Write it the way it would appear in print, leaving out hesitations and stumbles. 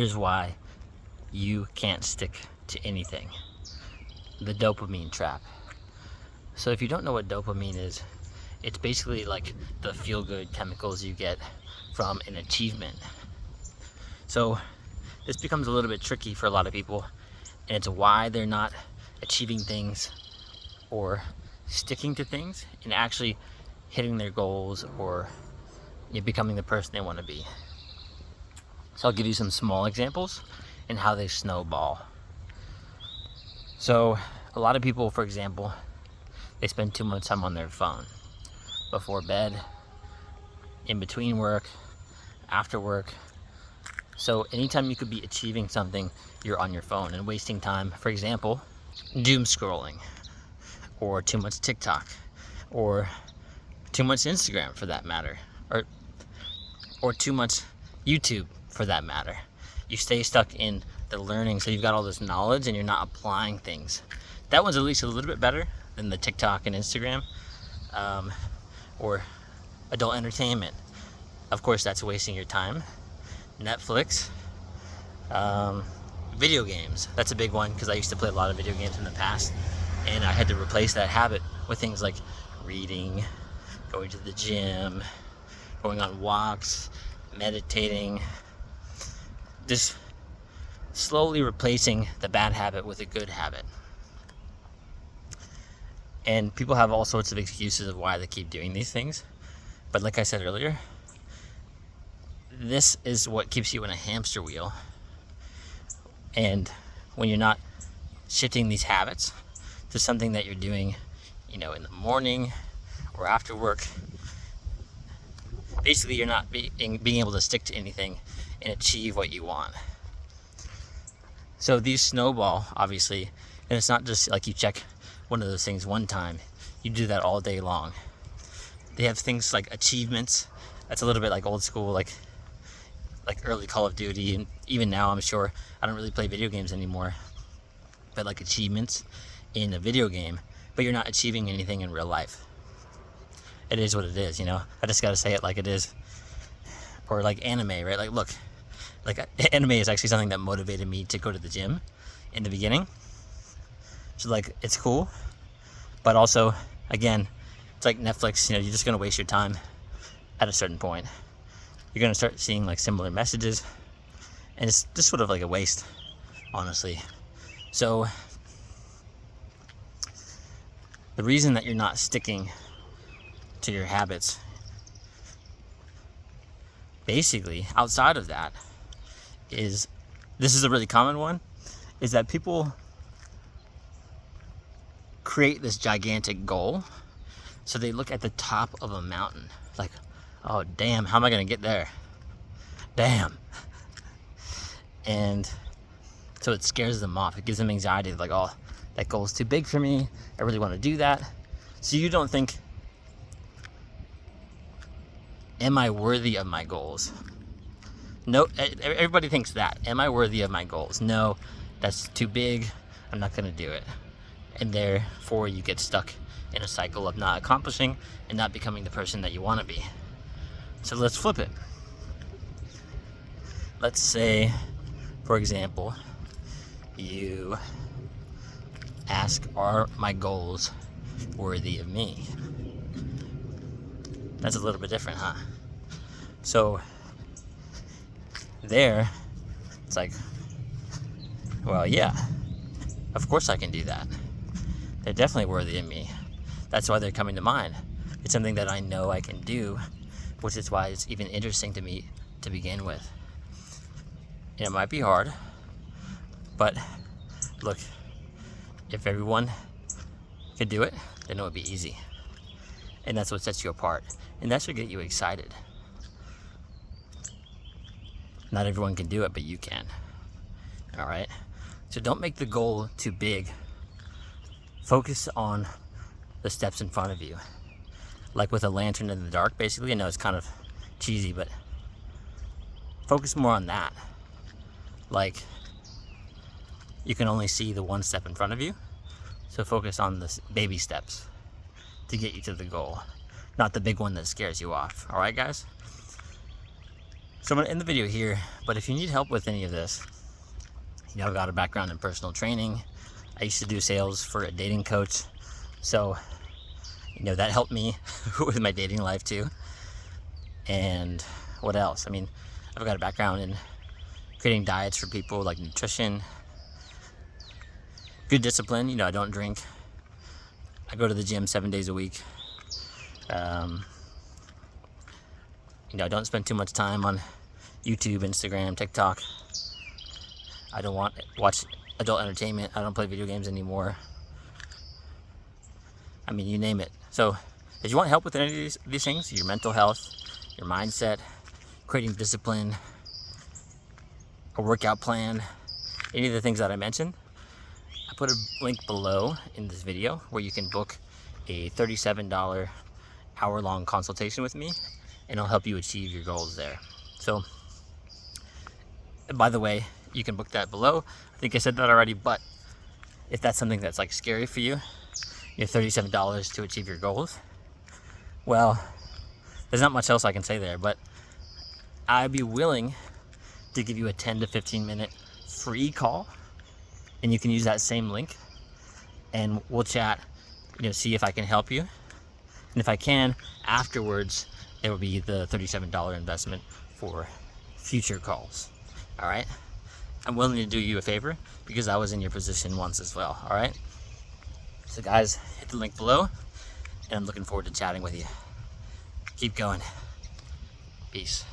Here's why you can't stick to anything. The dopamine trap. So if you don't know what dopamine is, it's basically like the feel-good chemicals you get from an achievement. So this becomes a little bit tricky for a lot of people, and it's why they're not achieving things or sticking to things and actually hitting their goals or becoming the person they want to be. So I'll give you some small examples and how they snowball. So a lot of people, for example, they spend too much time on their phone before bed, in between work, after work. So anytime you could be achieving something, you're on your phone and wasting time. For example, doom scrolling, or too much TikTok, or too much Instagram for that matter, or too much YouTube for that matter. You stay stuck in the learning, so you've got all this knowledge and you're not applying things. That one's at least a little bit better than the TikTok and Instagram, or adult entertainment. Of course, that's wasting your time. Netflix, video games. That's a big one because I used to play a lot of video games in the past, and I had to replace that habit with things like reading, going to the gym, going on walks, meditating, just slowly replacing the bad habit with a good habit. And people have all sorts of excuses of why they keep doing these things, but like I said earlier, this is what keeps you in a hamster wheel. And when you're not shifting these habits to something that you're doing, in the morning or after work, basically you're not being able to stick to anything and achieve what you want. So these snowball, obviously, and it's not just like you check one of those things one time. You do that all day long. They have things like achievements. That's a little bit like old school, like early Call of Duty, and even now I'm sure I don't really play video games anymore, but like achievements in a video game, but you're not achieving anything in real life. It is what it is, I just gotta say it like it is. Or like anime, right? Like look, like anime is actually something that motivated me to go to the gym in the beginning. So like it's cool, but also again, it's like Netflix, you're just gonna waste your time at a certain point. You're gonna start seeing like similar messages, and it's just sort of like a waste, honestly. So the reason that you're not sticking to your habits, basically outside of that, is, this is a really common one, is that people create this gigantic goal. So they look at the top of a mountain like, oh damn, how am I gonna get there? Damn. And so it scares them off. It gives them anxiety, like, oh, that goal's too big for me. I really want to do that. So you don't think, am I worthy of my goals? No, everybody thinks that. Am I worthy of my goals? No, that's too big. I'm not gonna do it. And therefore you get stuck in a cycle of not accomplishing and not becoming the person that you want to be. So let's flip it. Let's say, for example, you ask, are my goals worthy of me? That's a little bit different, huh? So there, it's like, well, yeah, of course I can do that. They're definitely worthy of me. That's why they're coming to mind. It's something that I know I can do, which is why it's even interesting to me to begin with. And it might be hard, but look, if everyone could do it, then it would be easy. And that's what sets you apart. And that's what gets you excited. Not everyone can do it, but you can. All right? So don't make the goal too big. Focus on the steps in front of you. Like with a lantern in the dark, basically. I know it's kind of cheesy, but focus more on that. Like, you can only see the one step in front of you, so focus on the baby steps to get you to the goal, not the big one that scares you off. All right, guys? So I'm going to end the video here, but if you need help with any of this, I've got a background in personal training. I used to do sales for a dating coach. So, that helped me with my dating life too. And what else? I mean, I've got a background in creating diets for people, like nutrition, good discipline. I don't drink. I go to the gym 7 days a week. I don't spend too much time on YouTube, Instagram, TikTok. I don't watch adult entertainment. I don't play video games anymore. I mean, you name it. So if you want help with any of these things, your mental health, your mindset, creating discipline, a workout plan, any of the things that I mentioned, I put a link below in this video where you can book a $37 hour-long consultation with me, and I'll help you achieve your goals there. So, by the way, you can book that below. I think I said that already, but if that's something that's like scary for you, you have $37 to achieve your goals. Well, there's not much else I can say there, but I'd be willing to give you a 10 to 15 minute free call, and you can use that same link, and we'll chat, see if I can help you. And if I can, afterwards, there will be the $37 investment for future calls. All right? I'm willing to do you a favor because I was in your position once as well. All right? So guys, hit the link below, and I'm looking forward to chatting with you. Keep going. Peace.